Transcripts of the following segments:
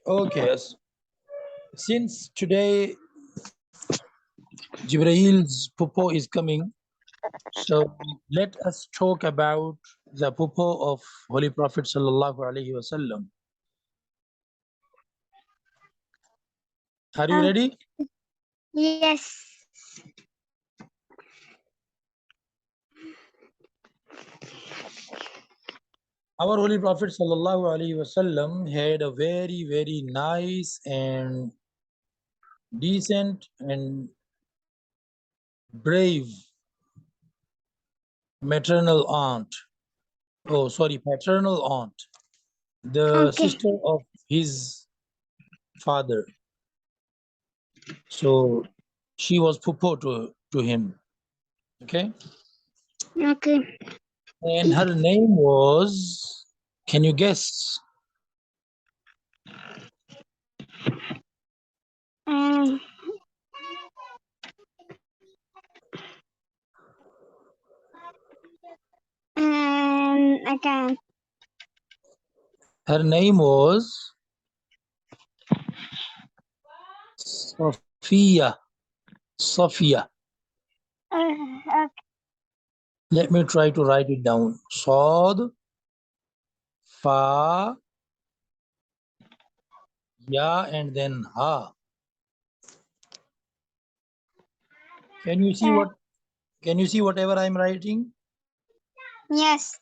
Okay, since today Jibrail's pupo is coming, so let us talk about the pupo of Holy Prophet Sallallahu Alaihi Wasallam. Are you ready? Yes. Our Holy Prophet Sallallahu Alaihi Wasallam had a very, very nice and decent and brave maternal aunt. Oh, sorry, paternal aunt, the Okay. sister of his father. So she was pupo to him. Okay. Okay. And her name was, can you guess? Um. I can. Her name was Safiyya. Safiyya. Okay. Let me try to write it down. Sod, Fa, Ya, and then Ha. Can you see what? Can you see whatever I'm writing? Yes.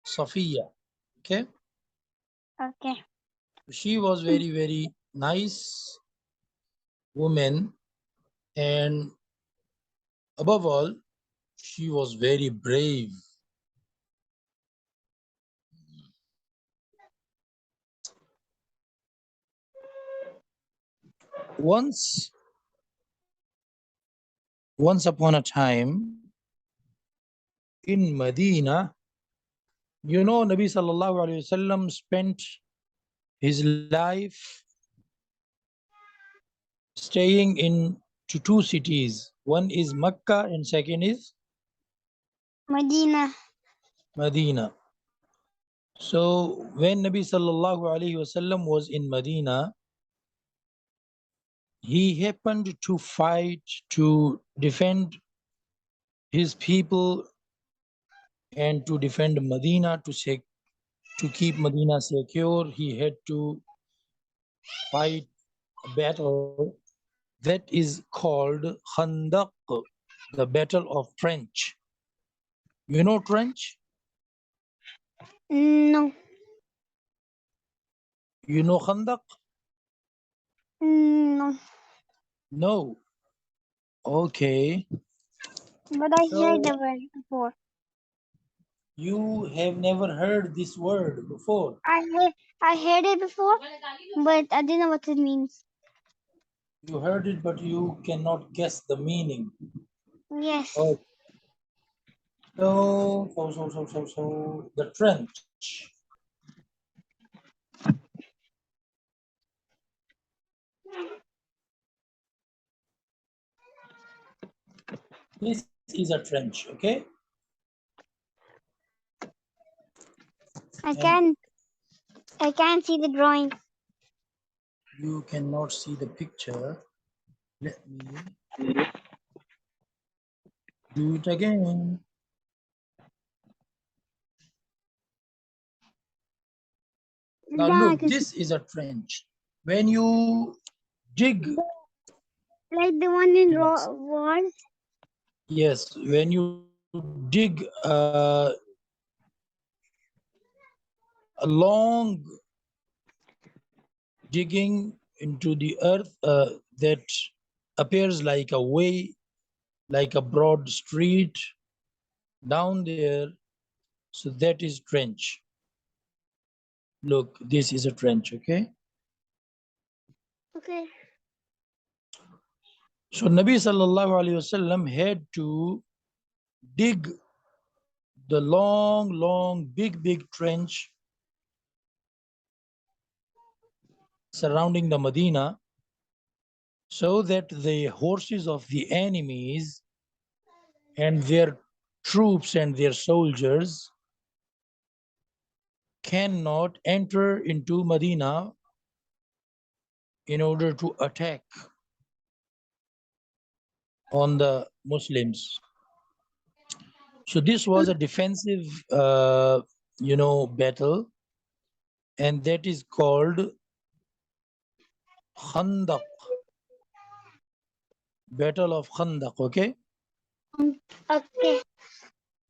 Safiyya. Okay. Okay. She was very, very nice woman, and above all, she was very brave. Once upon a time in Medina, you know, Nabi Sallallahu Alaihi Wasallam spent his life staying in two cities. One is Mecca and second is Medina. Medina. So when Nabi Sallallahu Alaihi Wasallam was in Medina, he happened to fight to defend his people and to defend Medina, to keep Medina secure. He had to fight a battle that is called Khandaq, the Battle of Trench. You know trench? No. You know Khandaq? No. No. Okay. But I heard the So word before. you have never heard this word before. I heard it before, but I didn't know what it means. You heard it, but you cannot guess the meaning. Yes. Oh, so the trench. This is a trench, okay? I And can't see the drawing. you cannot see the picture. Let me do it again. Now Yeah, I look, can see. this is a trench. When you dig, Like the one in yes, walls. yes, when you dig a long digging into the earth that appears like a way, like a broad street down there. So that is trench. Look, this is a trench, okay? Okay. So Nabi Sallallahu Alaihi Wasallam had to dig the long, big trench surrounding the Medina so that the horses of the enemies and their troops and their soldiers cannot enter into Medina in order to attack on the Muslims. So this was a defensive, battle, and that is called Khandaq, Battle of Khandaq. Okay. Okay.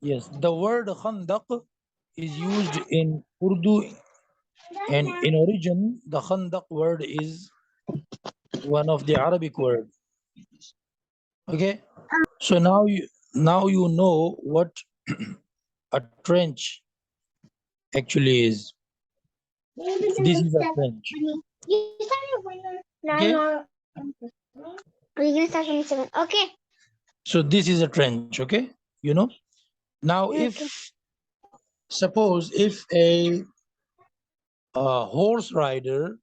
Yes, the word Khandaq is used in Urdu, and in origin, the Khandaq word is one of the Arabic word. Okay, so now you know what a trench actually is. This is a trench. Okay, Okay. so this is a trench. Okay, you know. Now, Okay. if a horse rider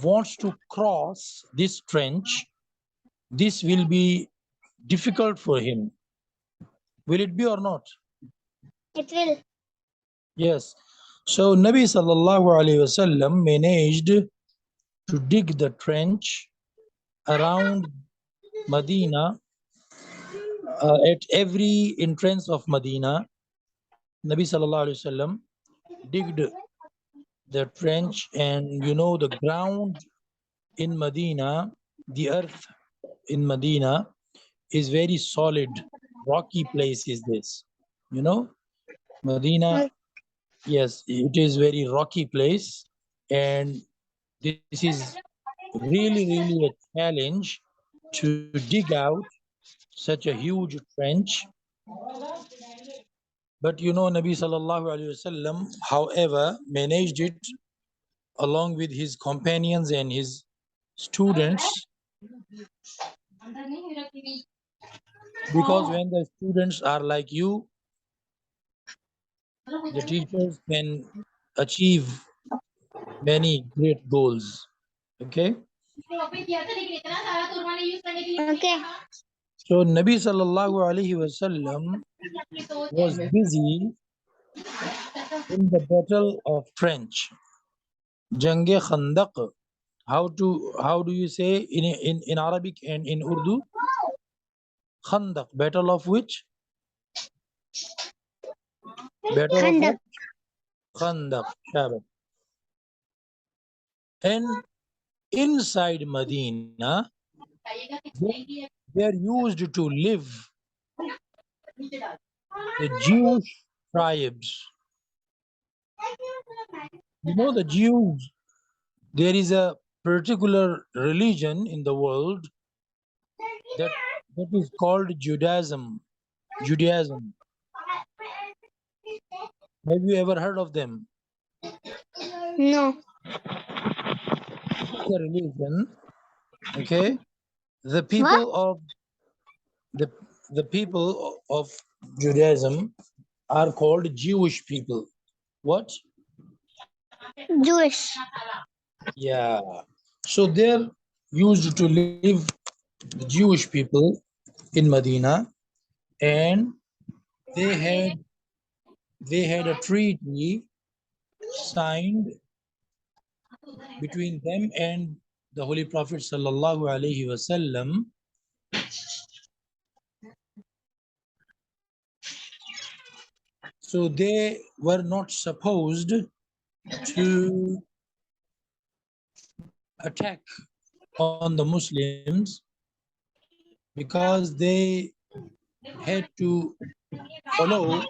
wants to cross this trench, this will be difficult for him. Will it be or not? It will. Yes. So Nabi sallallahu alaihi wasallam managed to dig the trench around Medina, at every entrance of Medina. Nabi sallallahu alaihi wasallam digged the trench, and the ground in Medina, the earth in Medina is very solid, rocky place is this. You know, Medina, yes, it is very rocky place, and this is really a challenge to dig out such a huge trench. But Nabi sallallahu alaihi wasallam, however, managed it along with his companions and his students, because when the students are like you, the teachers can achieve many great goals. Okay. Okay. So Nabi sallallahu alaihi wasallam was busy in the battle of trench, Jange Khandaq. How do you say in Arabic and in Urdu? Khandaq, battle of which? Battle of Khandaq. what? Khandaq, Shabbat. And inside Medina, they are used to live the Jewish tribes. The Jews, there is a particular religion in the world that that is called Judaism. Judaism. Have you ever heard of them? No. The religion, okay? The What? people of the the people of Judaism are called Jewish people. What? Jewish. Yeah. So they're used to live, the Jewish people in Medina, and they had they had a treaty signed between them and the Holy Prophet sallallahu alaihi wasallam. So they were not supposed to attack on the Muslims, because they had to follow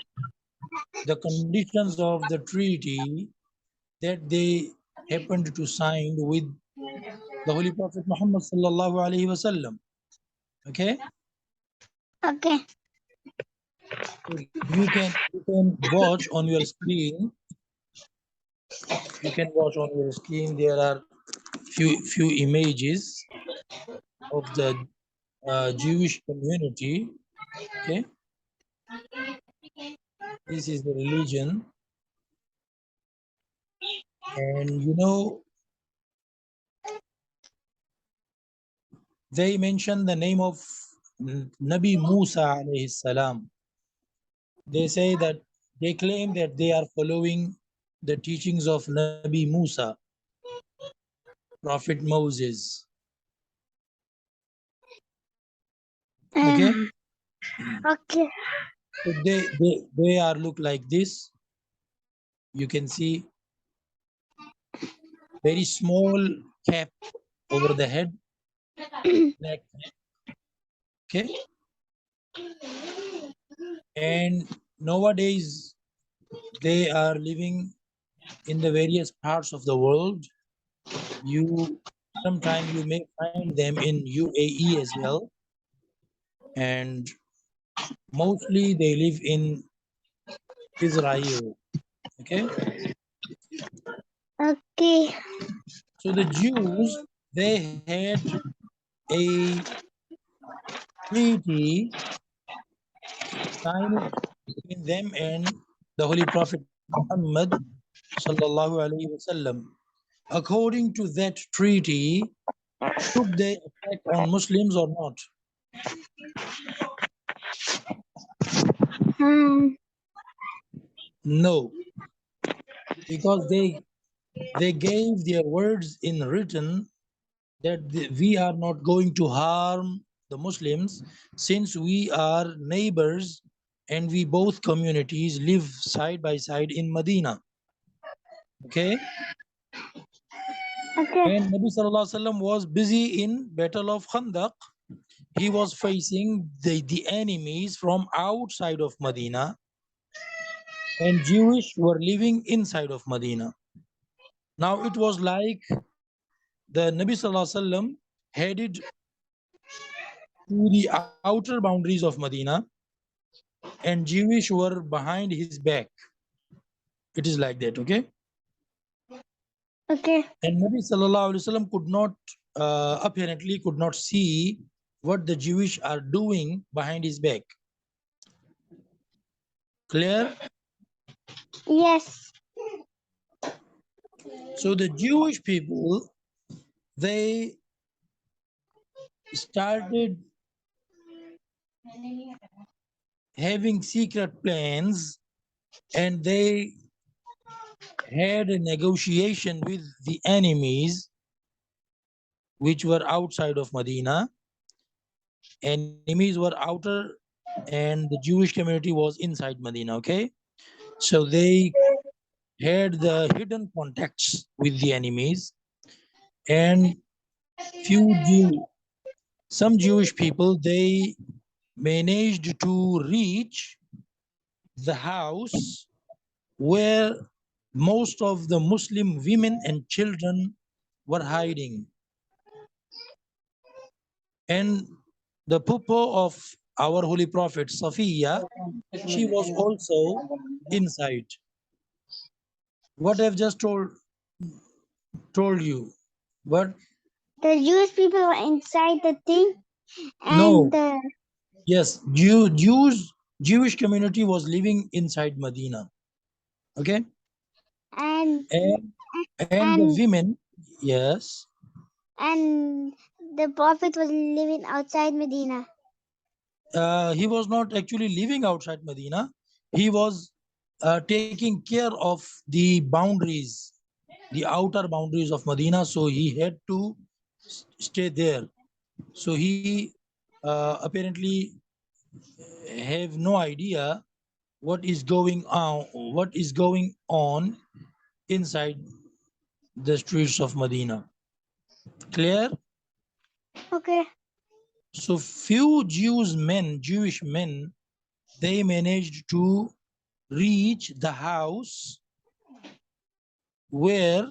the conditions of the treaty that they happened to sign with the Holy Prophet Muhammad sallallahu alaihi wasallam. Okay, Okay. so you can watch on your screen. You can watch on your screen. There are few images of the Jewish community. Okay, this is the religion, and they mention the name of Nabi Musa alayhi salam. They say that they claim that they are following the teachings of Nabi Musa, Prophet Moses. Okay, Uh, okay. so they are look like this. You can see very small cap over the head, black cap. Okay, and nowadays they are living in the various parts of the world. You Sometime you may find them in UAE as well, and mostly they live in Israel. Okay, Okay. so the Jews, they had a treaty signed between them and the Holy Prophet Muhammad sallallahu alaihi wasallam. According to that treaty, should they attack on Muslims or not? Hmm. No, because they gave their words in written that we are not going to harm the Muslims since we are neighbors and we both communities live side by side in Medina. Okay, Okay. and Nabi Sallallahu Alaihi Wasallam was busy in Battle of Khandaq. He was facing the enemies from outside of Medina, and Jewish were living inside of Medina. Now it was like the Nabi Sallallahu Alaihi Wasallam headed to the outer boundaries of Medina, and Jewish were behind his back. It is like that, okay? Okay. And Nabi Sallallahu Alaihi Wasallam could not, apparently could not see what the Jewish are doing behind his back. Clear? Yes. So the Jewish people, they started having secret plans, and they had a negotiation with the enemies which were outside of Medina. Enemies were outer and the Jewish community was inside Medina, okay? So they had the hidden contacts with the enemies, and some Jewish people, they managed to reach the house where most of the Muslim women and children were hiding. And the pupil of our Holy Prophet, Safiyya, she was also inside. What I've just told you. What? The Jewish people were inside the thing, and No. Yes, Jewish community was living inside Medina. Okay, and and and the and women, yes, and the prophet was living outside Medina. he was not actually living outside Medina. He was taking care of the boundaries, the outer boundaries of Medina. So he had to stay there. So he apparently have no idea what is going on inside the streets of Medina. Clear? Okay. So few Jewish men, they managed to reach the house where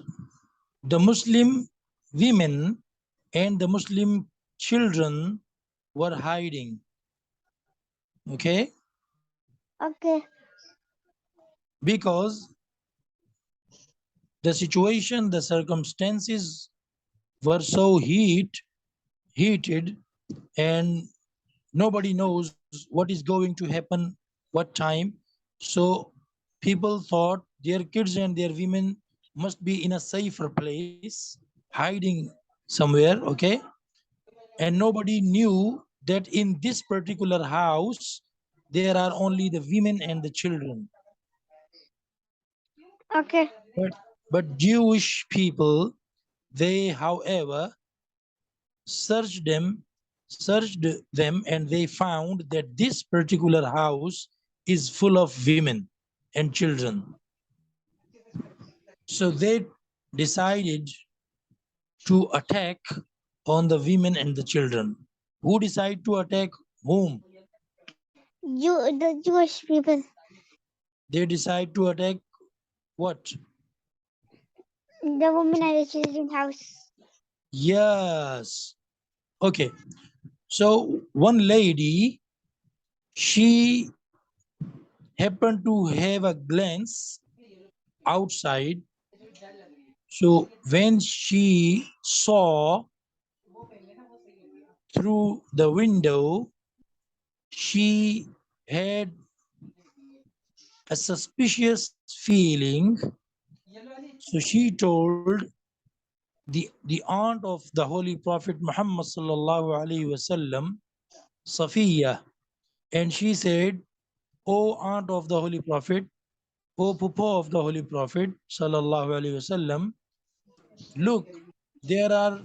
the Muslim women and the Muslim children were hiding. Okay? Okay. Because the situation, the circumstances were so heated, and nobody knows what is going to happen, what time. So people thought their kids and their women must be in a safer place, hiding somewhere, okay? And nobody knew that in this particular house There are only the women and the children. Okay. But, but Jewish people, they, however, searched them, searched them, and they found that this particular house is full of women and children. So they decided to attack on the women and the children. Who decided to attack whom? The Jewish people. They decide to attack what? The woman and the children house. Yes. Okay. So one lady, she happened to have a glance outside. So when she saw through the window, she had a suspicious feeling. So she told the aunt of the Holy Prophet Muhammad sallallahu alaihi wasallam, Safiyya, and she said, "O aunt of the Holy Prophet, O Papa of the Holy Prophet sallallahu alaihi wasallam, look, there are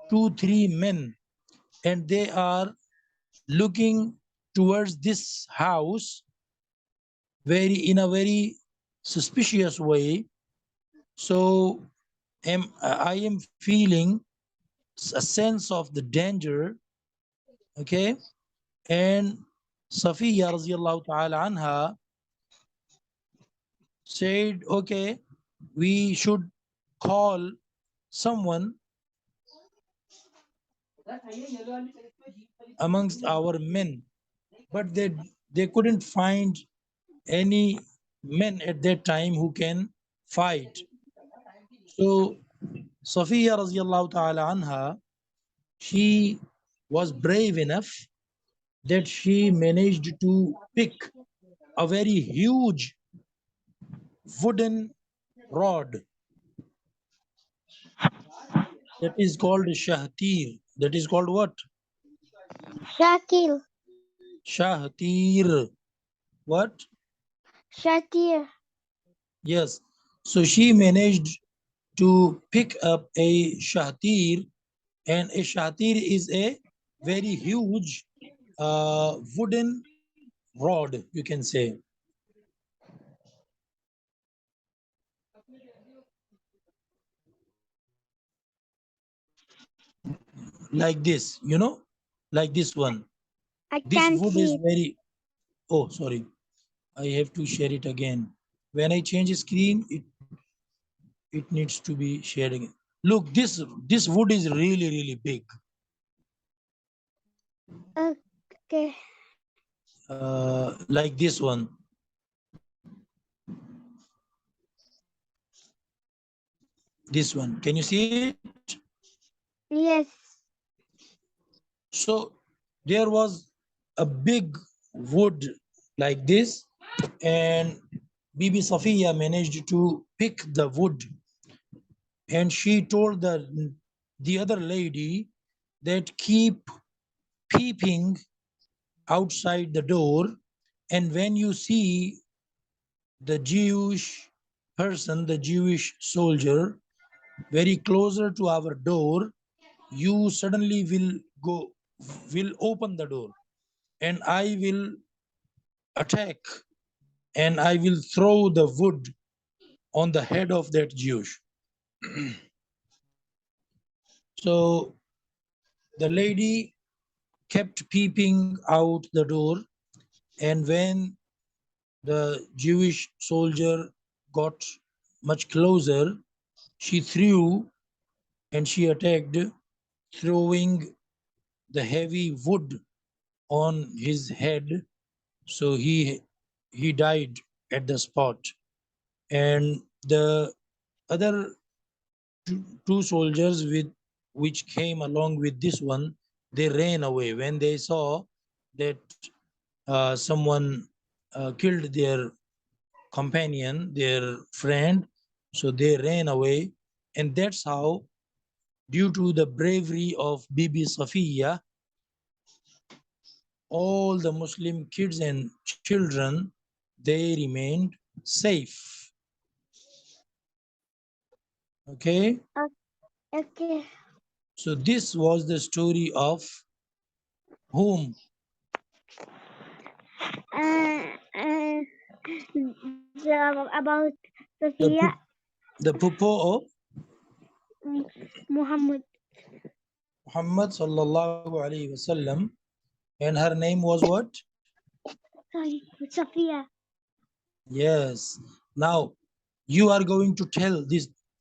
two, three men, and they are looking towards this house very in a very suspicious way. So I am feeling a sense of the danger." Okay, and Safiyyah radiallahu ta'ala anha said, okay, we should call someone amongst our men, but they couldn't find any men at that time who can fight. So Safiyyah radiallahu ta'ala anha, she was brave enough that she managed to pick a very huge wooden rod that is called shahtir. That is called what? Shakil. Shahtir. What? Shatir. Yes. So she managed to pick up a shahtir, and a shahtir is a very huge wooden rod, you can say, like this, like this one. I This can't wood is see it. very, oh, sorry, I have to share it again. When I change screen, it needs to be shared again. Look, this wood is really, really big. Okay. Like this one. This one. Can you see it? Yes. So there was a big wood like this, and Bibi Safiya managed to pick the wood, and she told the other lady that keep peeping outside the door, and when you see the Jewish person, the Jewish soldier, very closer to our door, you suddenly will open the door, and I will attack, and I will throw the wood on the head of that Jewish. So the lady kept peeping out the door, and when the Jewish soldier got much closer, she threw and she attacked, throwing the heavy wood on his head. So he died at the spot. And the other two soldiers with which came along with this one, they ran away when they saw that someone killed their companion, their friend. So they ran away, and that's how, due to the bravery of Bibi Safiya, all the Muslim kids and children, they remained safe. Okay, Okay. so this was the story of whom? Uh, uh, about The, Safiyyah, the pupo of mm, Muhammad. Muhammad sallallahu alaihi wasallam, and her name was what? Sorry, Safiyyah. Yes. Now you are going to tell this